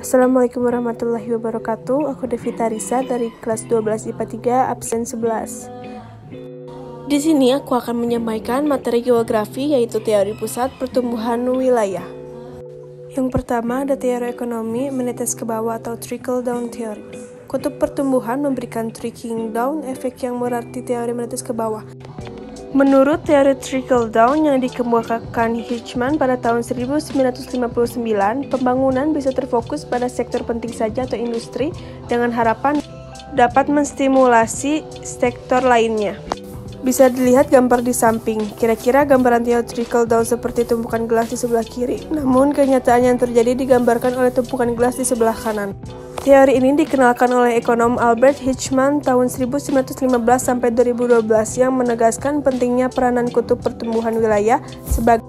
Assalamualaikum warahmatullahi wabarakatuh. Aku Devita Risa dari kelas 12 IPA 3 absen 11. Di sini aku akan menyampaikan materi geografi yaitu teori pusat pertumbuhan wilayah. Yang pertama ada teori ekonomi menetes ke bawah atau trickle down theory. Kutub pertumbuhan memberikan trickling down efek yang berarti teori menetes ke bawah. Menurut teori trickle down yang dikemukakan Hirschman pada tahun 1959, pembangunan bisa terfokus pada sektor penting saja atau industri dengan harapan dapat menstimulasi sektor lainnya. Bisa dilihat gambar di samping. Kira-kira gambaran teori trickle down seperti tumpukan gelas di sebelah kiri. Namun kenyataan yang terjadi digambarkan oleh tumpukan gelas di sebelah kanan. Teori ini dikenalkan oleh ekonom Albert Hirschman tahun 1915 sampai 2012 yang menegaskan pentingnya peranan kutub pertumbuhan wilayah sebagai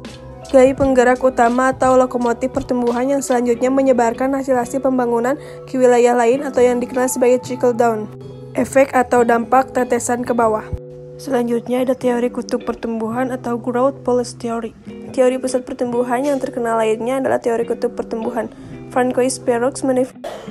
penggerak utama atau lokomotif pertumbuhan yang selanjutnya menyebarkan hasil-hasil pembangunan ke wilayah lain atau yang dikenal sebagai trickle down, efek atau dampak tetesan ke bawah. Selanjutnya ada teori kutub pertumbuhan atau growth pulse theory. Teori pusat pertumbuhan yang terkenal lainnya adalah teori kutub pertumbuhan. Francois Perroux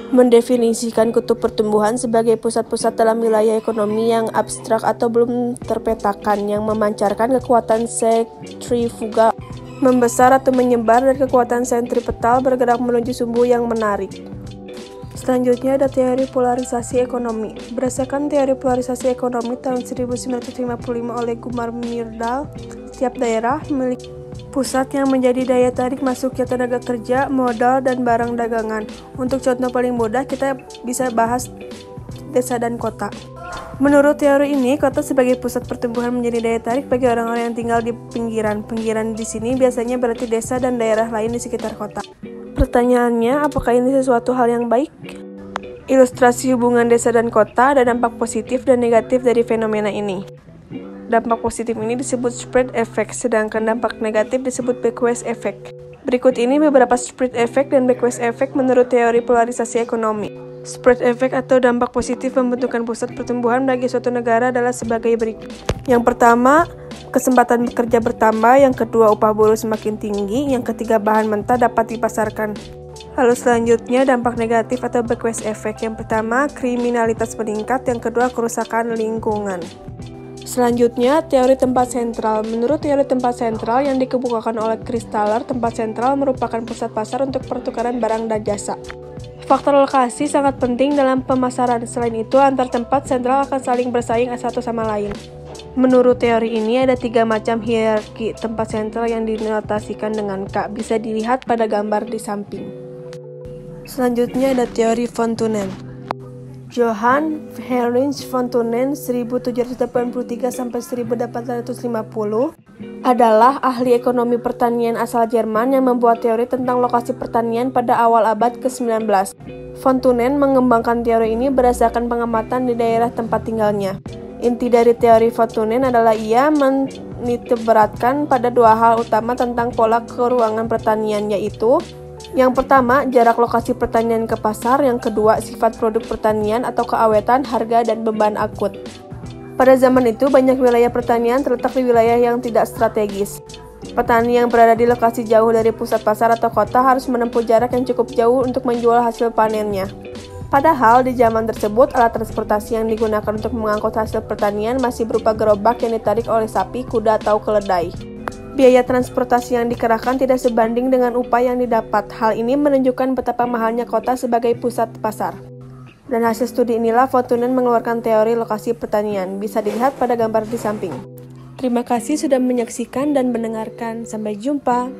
mendefinisikan kutub pertumbuhan sebagai pusat-pusat dalam wilayah ekonomi yang abstrak atau belum terpetakan yang memancarkan kekuatan sentrifugal membesar atau menyebar dan kekuatan sentripetal bergerak menuju sumbu yang menarik. Selanjutnya ada teori polarisasi ekonomi. Berdasarkan teori polarisasi ekonomi tahun 1955 oleh Kumar Myrdal, setiap daerah memiliki pusat yang menjadi daya tarik masuknya tenaga kerja, modal, dan barang dagangan. Untuk contoh paling mudah, kita bisa bahas desa dan kota. Menurut teori ini, kota sebagai pusat pertumbuhan menjadi daya tarik bagi orang-orang yang tinggal di pinggiran. Pinggiran di sini biasanya berarti desa dan daerah lain di sekitar kota. Pertanyaannya, apakah ini sesuatu hal yang baik? Ilustrasi hubungan desa dan kota ada dampak positif dan negatif dari fenomena ini. Dampak positif ini disebut spread effect, sedangkan dampak negatif disebut backward effect. Berikut ini beberapa spread effect dan backward effect menurut teori polarisasi ekonomi. Spread effect atau dampak positif pembentukan pusat pertumbuhan bagi suatu negara adalah sebagai berikut. Yang pertama, kesempatan bekerja bertambah. Yang kedua, upah buruh semakin tinggi. Yang ketiga, bahan mentah dapat dipasarkan. Lalu selanjutnya, dampak negatif atau backward effect. Yang pertama, kriminalitas meningkat. Yang kedua, kerusakan lingkungan. Selanjutnya, teori tempat sentral. Menurut teori tempat sentral yang dikemukakan oleh Chris Thaler, tempat sentral merupakan pusat pasar untuk pertukaran barang dan jasa. Faktor lokasi sangat penting dalam pemasaran. Selain itu, antar tempat sentral akan saling bersaing satu sama lain. Menurut teori ini, ada 3 macam hierarki tempat sentral yang dinotasikan dengan K. Bisa dilihat pada gambar di samping. Selanjutnya ada teori von Thunen. Johann Heinrich von Thunen 1783-1850 adalah ahli ekonomi pertanian asal Jerman yang membuat teori tentang lokasi pertanian pada awal abad ke-19. Von Thunen mengembangkan teori ini berdasarkan pengamatan di daerah tempat tinggalnya. Inti dari teori von Thunen adalah ia menitikberatkan pada 2 hal utama tentang pola keruangan pertanian, yaitu yang pertama, jarak lokasi pertanian ke pasar. Yang kedua, sifat produk pertanian atau keawetan, harga, dan beban akut. Pada zaman itu, banyak wilayah pertanian terletak di wilayah yang tidak strategis. Petani yang berada di lokasi jauh dari pusat pasar atau kota harus menempuh jarak yang cukup jauh untuk menjual hasil panennya. Padahal, di zaman tersebut, alat transportasi yang digunakan untuk mengangkut hasil pertanian masih berupa gerobak yang ditarik oleh sapi, kuda, atau keledai. Biaya transportasi yang dikerahkan tidak sebanding dengan upah yang didapat. Hal ini menunjukkan betapa mahalnya kota sebagai pusat pasar. Dan hasil studi inilah von Thunen mengeluarkan teori lokasi pertanian. Bisa dilihat pada gambar di samping. Terima kasih sudah menyaksikan dan mendengarkan. Sampai jumpa.